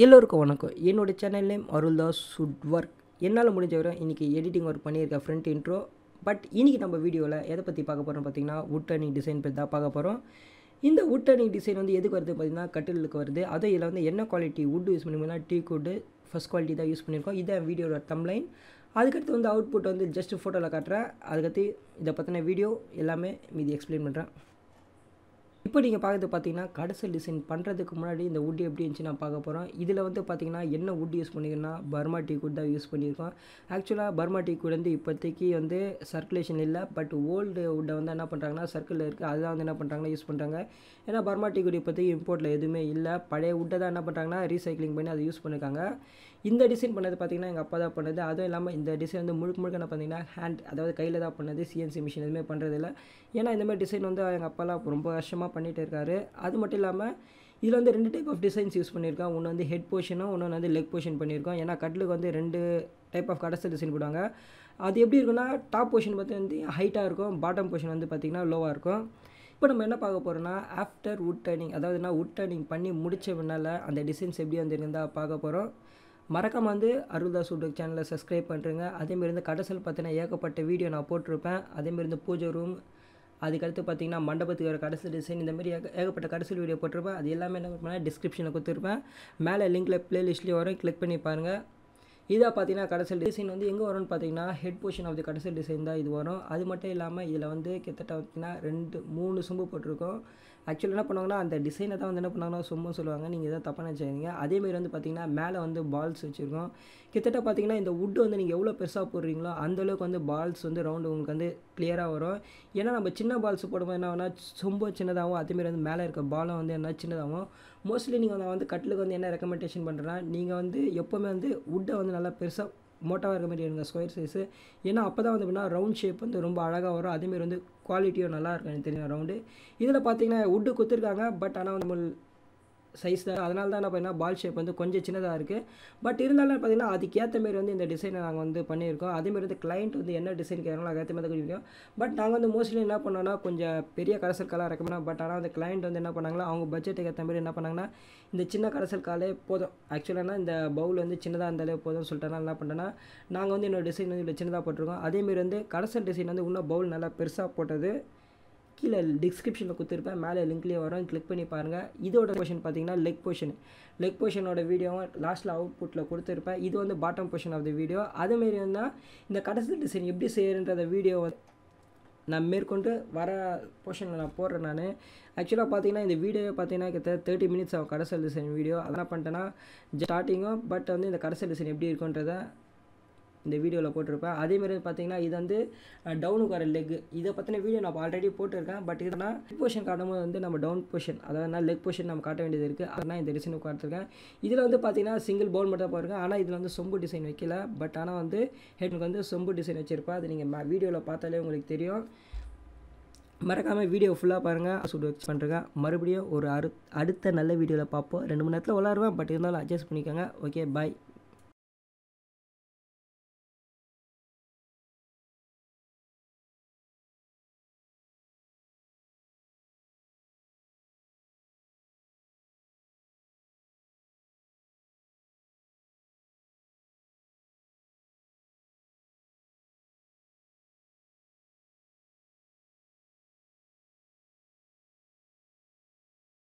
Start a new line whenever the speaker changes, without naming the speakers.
எல்லோருக்கும் வணக்கம். என்னோட சேனல் நேம் அருள்தாஸ் சுட் ஒர்க். என்னால் முடிஞ்ச வரை இன்றைக்கி எடிட்டிங் ஒர்க் பண்ணியிருக்கேன் ஃப்ரண்ட் இன்ட்ரோ. பட் இன்றைக்கி நம்ம வீடியோவில் எதை பற்றி பார்க்க போகிறோம் பார்த்தீங்கன்னா, வுட் டர்னிங் டிசைன் பற்றி தான் பார்க்க போகிறோம். இந்த வுட் டர்னிங் டிசைன் வந்து எதுக்கு வருது பார்த்தீங்கன்னா, கட்டிலுக்கு வருது. அதுவும் இதில் வந்து என்ன குவாலிட்டி வுட் யூஸ் பண்ணிங்கன்னா டீக் வுட்டு ஃபஸ்ட் குவாலிட்டி தான் யூஸ் பண்ணியிருக்கோம். இதான் வீடியோட தம்ப்லைன். அதுக்கடுத்து வந்து அவுட்புட் வந்து ஜஸ்ட் ஃபோட்டோவில் காட்டுறேன். அதுக்கடுத்து இதை பற்றின வீடியோ எல்லாமே மீதி எக்ஸ்பிளைன் பண்ணுறேன். இப்போ நீங்கள் பார்க்குறது பார்த்தீங்கன்னா, கடைசல் டிசைன் பண்ணுறதுக்கு முன்னாடி இந்த வுட் எப்படி இருந்துச்சு நான் பார்க்க போகிறோம். இதில் வந்து பார்த்தீங்கன்னா என்ன வுட் யூஸ் பண்ணியிருக்கோன்னா பர்மா டீக் வுட் தான் யூஸ் பண்ணியிருக்கோம். ஆக்சுவலாக பர்மா டீக் வுட் வந்து இப்போதைக்கு வந்து சர்க்குலேஷன் இல்லை. பட் ஓல்டு வுட்டை வந்து என்ன பண்ணுறாங்கன்னா சர்க்கிளில் இருக்குது, அதுதான் வந்து என்ன பண்ணுறாங்கன்னா யூஸ் பண்ணுறாங்க. ஏன்னா பர்மா டீக் வுட் இப்போதைக்கு இம்போர்ட்டில் எதுவுமே இல்லை. பழைய வுட்டை தான் என்ன பண்ணுறாங்கன்னா ரீசைக்ளிங் பண்ணி அதை யூஸ் பண்ணியிருக்காங்க. இந்த டிசைன் பண்ணது பார்த்தீங்கன்னா எங்கள் அப்பா தான் பண்ணது. அதுவும் இல்லாமல் இந்த டிசைன் வந்து முழுக்க என்ன பார்த்தீங்கன்னா ஹேண்ட், அதாவது கையில் தான் பண்ணது. சிஎன்சி மிஷின் எதுவுமே பண்ணுறதில்ல. ஏன்னா இந்தமாதிரி டிசைன் வந்து எங்கள் அப்பாலாம் ரொம்ப வருஷமாக பண்ணிகிட்டு இருக்காரு. அது மட்டும் இல்லாமல் இதில் வந்து 2 டைப் ஆஃப் டிசைன்ஸ் யூஸ் பண்ணியிருக்கோம். ஒன்று வந்து ஹெட் போர்ஷனும், ஒன்று வந்து லெக் போர்ஷன் பண்ணியிருக்கோம். ஏன்னா கட்லுக்கு வந்து 2 டைப் ஆஃப் கடைசல் டிசைன் போடுவாங்க. அது எப்படி இருக்குன்னா, டாப் போர்ஷன் பார்த்து வந்து ஹைட்டாக இருக்கும், பாட்டம் போர்ஷன் வந்து பார்த்திங்கன்னா லோவாக இருக்கும். இப்போ நம்ம என்ன பார்க்க போகிறோம்னா, ஆஃப்டர் வுட் டர்னிங், அதாவதுனா வுட் டர்னிங் பண்ணி முடித்த பின்னால் அந்த டிசைன்ஸ் எப்படி வந்து இருந்தால் பார்க்க போகிறோம். மறக்காம வந்து அருள்தாஸ் வுட் சேனலை சப்ஸ்கிரைப் பண்ணுறேங்க. அதேமாரி வந்து கடைசல் பார்த்தினா ஏகப்பட்ட வீடியோ நான் போட்டிருப்பேன். அதேமாரி வந்து பூஜை ரூம், அதுக்கடுத்து பார்த்திங்கன்னா மண்டபத்துக்கு வர கடைசல் டிசைன், இந்தமாரி ஏகப்பட்ட கடைசல் வீடியோ போட்டிருப்பேன். அது எல்லாமே என்ன பண்ணால் டிஸ்கிரிப்ஷனில் கொடுத்துருப்பேன். மேலே லிங்க்கில் ப்ளேலிஸ்ட்லேயும் வரும், கிளிக் பண்ணி பாருங்கள். இதாக பார்த்தீங்கன்னா கடைசல் டிசைன் வந்து எங்கே வரும்னு பார்த்தீங்கன்னா, ஹெட் போர்ஷன் ஆஃப் தி கடைசல் டிசைன் தான் இது வரும். அது மட்டும் இல்லாமல் இதில் வந்து கிட்டத்தட்ட பார்த்திங்கன்னா 3 சொம்பு போட்டிருக்கோம். ஆக்சுவலி என்ன பண்ணுவாங்கன்னா, அந்த டிசைனை தான் வந்து என்ன பண்ணாங்கன்னா சொம்புன்னு சொல்லுவாங்க. நீங்கள் எதாவது தப்பாக நினச்சிங்க. அதேமாரி வந்து பார்த்திங்கன்னா மேலே வந்து பால்ஸ் வச்சுருக்கோம். கிட்டத்தட்ட பார்த்திங்கன்னா இந்த வுட் வந்து நீங்கள் எவ்வளோ பெருசாக போடுறீங்களோ அந்தளவுக்கு வந்து பால்ஸ் வந்து ரவுண்டு உங்களுக்கு வந்து கிளியராக வரும். ஏன்னா நம்ம சின்ன பால்ஸ் போடும்போது என்ன ஆகுனா சொம்பு சின்னதாகவும், அதேமாரி வந்து மேலே இருக்க பாலும் வந்து என்ன சின்னதாகும். மோஸ்ட்லி நீங்கள் நான் வந்து கட்டிலுக்கு வந்து என்ன ரெக்கமெண்டேஷன் பண்ணுறேன்னா, நீங்கள் வந்து எப்போவுமே வந்து வுட்டை வந்து நல்லா பெருசாக மோட்டாவாக இருக்க மாதிரி எடுங்க, ஸ்கொயர் சைஸு. ஏன்னா அப்போ தான் வந்து எப்படின்னா ரவுண்ட் ஷேப் வந்து ரொம்ப அழகாக வரும். அதேமாரி வந்து குவாலிட்டியும் நல்லா இருக்கும். எனக்கு தெரியும் ரவுண்டு. இதில் பார்த்தீங்கன்னா வுட்டு கொடுத்துருக்காங்க. பட் ஆனால் நம்ம சைஸ் தான், அதனால தான் என்ன பார்த்தீங்கன்னா பால் ஷேப் வந்து கொஞ்சம் சின்னதாக இருக்குது. பட் இருந்தாலும் பார்த்தீங்கன்னா அதுக்கேற்ற மாரி வந்து இந்த டிசைனை நாங்கள் வந்து பண்ணியிருக்கோம். அதேமாரி வந்து கிளைண்ட் வந்து என்ன டிசைன் கேட்குறாங்களோ அதுக்கேற்ற மாதிரி தான் கொடுப்போம். பட் நாங்கள் வந்து மோஸ்ட்லி என்ன பண்ணோன்னா கொஞ்சம் பெரிய கடைசல் காலாக ரெக்கமெண்ட். பட் ஆனால் அந்த கிளைண்ட் வந்து என்ன பண்ணாங்களோ அவங்க பட்ஜெட்டுக்கு ஏற்ற மாதிரி என்ன பண்ணாங்கன்னா, இந்த சின்ன கடைசல் காலே போதும். ஆக்சுவலானா இந்த பவுல் வந்து சின்னதாக இருந்தாலே போதும்னு சொல்லிட்டனால என்ன பண்ணுறேன்னா, நாங்கள் வந்து இன்னொரு டிசைன் வந்து இவ்வளோ சின்னதாக போட்டிருக்கோம். அதேமாரி வந்து கடைசல் டிசைன் வந்து இன்னும் பவுல் நல்லா பெருசாக போட்டது கீழே டிஸ்கிரிப்ஷனில் கொடுத்துருப்பேன், மேலே லிங்க்லேயே வரும், கிளிக் பண்ணி பாருங்கள். இதோட போர்ஷன் பார்த்தீங்கன்னா லெக் போர்ஷனோட வீடியோவும் லாஸ்ட்டில் அவுட்புட்டில் கொடுத்துருப்பேன். இது வந்து bottom portion of the video. அதேமாரி வந்தால் இந்த கடைசி டிசைன் எப்படி செய்யறன்ற வீடியோ நான் மேற்கொண்டு வர போர்ஷனில் நான் போடுறேன். நான் ஆக்சுவலாக பார்த்தீங்கன்னா இந்த வீடியோவை பார்த்தீங்கன்னா கிட்டத்தட்ட 30 மினிட்ஸ் ஆகும் கடைசல் டிசைன் வீடியோ. அதெல்லாம் பண்ணிட்டேன்னா ஸ்டார்டிங்கும், பட் வந்து இந்த கடைசல் டிசைன் எப்படி இருக்குன்றதை இந்த வீடியோவில் போட்டிருப்பேன். அதேமாரி பார்த்தீங்கன்னா இது வந்து டவுனுக்கு வர லெக், இதை பற்றின வீடியோ நான் ஆல்ரெடி போட்டிருக்கேன். பட் இதனால் லெக் போர்ஷன் காட்டும்போது வந்து நம்ம டவுன் போர்ஷன், அதாவது லெக் போர்ஷன் நம்ம காட்ட வேண்டியது இருக்குது. அதனால் இந்த டிசைனுக்கு காட்டிருக்கேன். இதில் வந்து பார்த்தீங்கன்னா சிங்கிள் பவுல் மட்டும் தான் போயிருக்கேன். ஆனால் இதில் வந்து சொம்பு டிசைன் வைக்கல. பட் ஆனால் வந்து ஹெட்னுக்கு வந்து சொம்பு டிசைன் வச்சுருப்பேன். அது நீங்கள் வீடியோவில் பார்த்தாலே உங்களுக்கு தெரியும். மறக்காமல் வீடியோ ஃபுல்லாக பாருங்கள். சுட் ஒர்க் பண்ணுறேங்க. மறுபடியும் ஒரு அடுத்த நல்ல வீடியோவில் பார்ப்போம். 2 மணி நேரத்தில் விளாடுவேன். பட் இருந்தாலும் அட்ஜஸ்ட் பண்ணிக்கோங்க. ஓகே, பாய்.